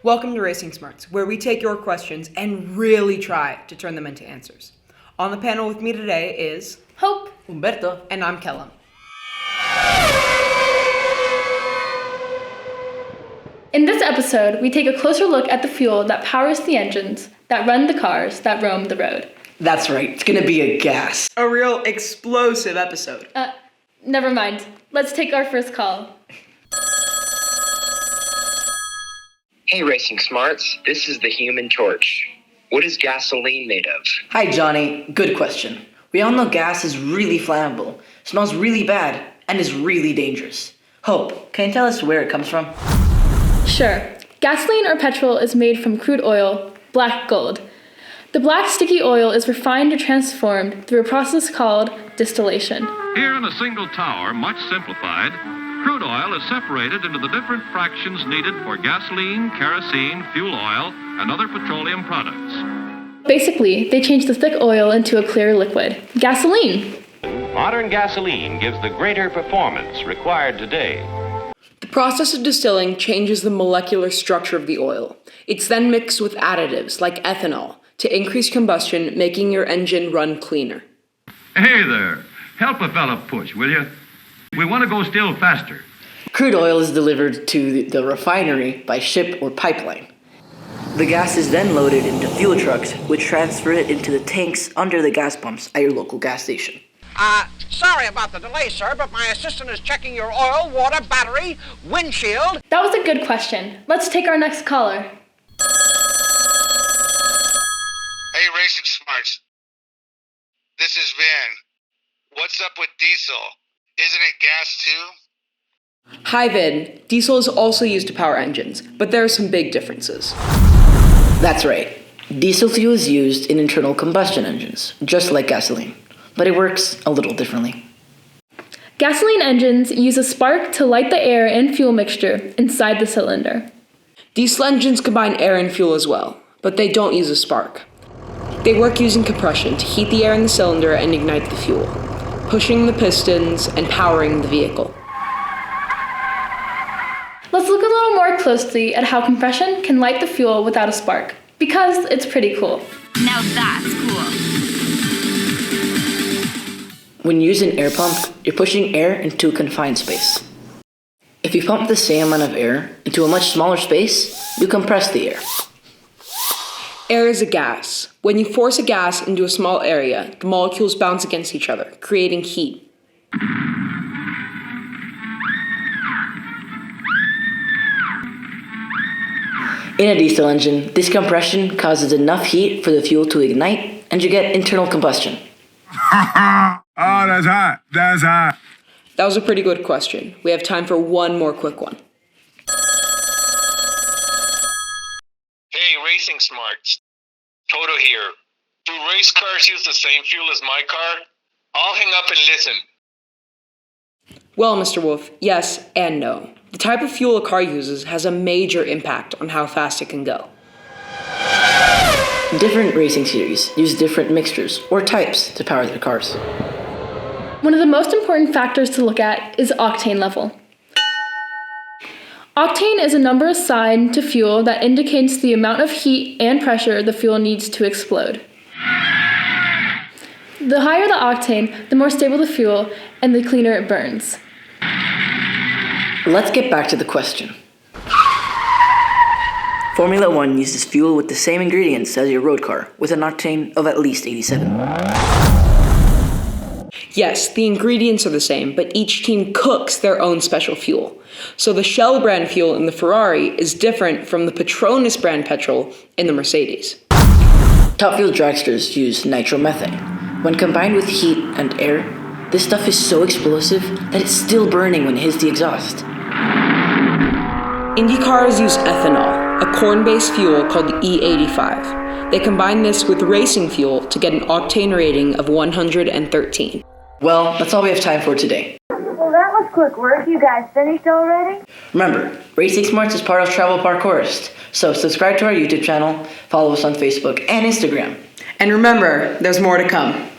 Welcome to RacingSmarts, where we take your questions and really try to turn them into answers. On the panel with me today is Hope, Humberto, and I'm Kellum. In this episode, we take a closer look at the fuel that powers the engines that run the cars that roam the road. That's right, it's gonna be a gas. A real explosive episode. Never mind. Let's take our first call. Hey RacingSmarts, this is the Human Torch. What is gasoline made of? Hi Johnny, good question. We all know gas is really flammable, smells really bad, and is really dangerous. Hope, can you tell us where it comes from? Sure. Gasoline or petrol is made from crude oil, black gold. The black sticky oil is refined or transformed through a process called distillation. Here in a single tower, much simplified, crude oil is separated into the different fractions needed for gasoline, kerosene, fuel oil, and other petroleum products. Basically, they change the thick oil into a clear liquid, gasoline. Modern gasoline gives the greater performance required today. The process of distilling changes the molecular structure of the oil. It's then mixed with additives like ethanol to increase combustion, making your engine run cleaner. Hey there, help a fella push, will you? We want to go still faster. Crude oil is delivered to the refinery by ship or pipeline. The gas is then loaded into fuel trucks, which transfer it into the tanks under the gas pumps at your local gas station. Sorry about the delay, sir, but my assistant is checking your oil, water, battery, windshield. That was a good question. Let's take our next caller. Hey, RacingSmarts. This is Vin. What's up with diesel? Isn't it gas too? Hi Vin, diesel is also used to power engines, but there are some big differences. That's right. Diesel fuel is used in internal combustion engines, just like gasoline, but it works a little differently. Gasoline engines use a spark to light the air and fuel mixture inside the cylinder. Diesel engines combine air and fuel as well, but they don't use a spark. They work using compression to heat the air in the cylinder and ignite the fuel, pushing the pistons and powering the vehicle. Let's look a little more closely at how compression can light the fuel without a spark, because it's pretty cool. Now that's cool. When you use an air pump, you're pushing air into a confined space. If you pump the same amount of air into a much smaller space, you compress the air. Air is a gas. When you force a gas into a small area, the molecules bounce against each other, creating heat. In a diesel engine, this compression causes enough heat for the fuel to ignite, and you get internal combustion. Oh, that's hot. That's hot. That was a pretty good question. We have time for one more quick one. Hey, RacingSmarts. Toto here. Do race cars use the same fuel as my car? I'll hang up and listen. Well, Mr. Wolf, yes and no. The type of fuel a car uses has a major impact on how fast it can go. Different racing series use different mixtures or types to power their cars. One of the most important factors to look at is octane level. Octane is a number assigned to fuel that indicates the amount of heat and pressure the fuel needs to explode. The higher the octane, the more stable the fuel, and the cleaner it burns. Let's get back to the question. Formula One uses fuel with the same ingredients as your road car, with an octane of at least 87. Yes, the ingredients are the same, but each team cooks their own special fuel. So the Shell brand fuel in the Ferrari is different from the Petronas brand petrol in the Mercedes. Top fuel dragsters use nitromethane. When combined with heat and air, this stuff is so explosive that it's still burning when it hits the exhaust. Indy cars use ethanol, a corn-based fuel called E85. They combine this with racing fuel to get an octane rating of 113. Well, that's all we have time for today. Well, that was quick work. You guys finished already? Remember, RacingSmarts is part of Travelparkourist, so subscribe to our YouTube channel, follow us on Facebook and Instagram. And remember, there's more to come.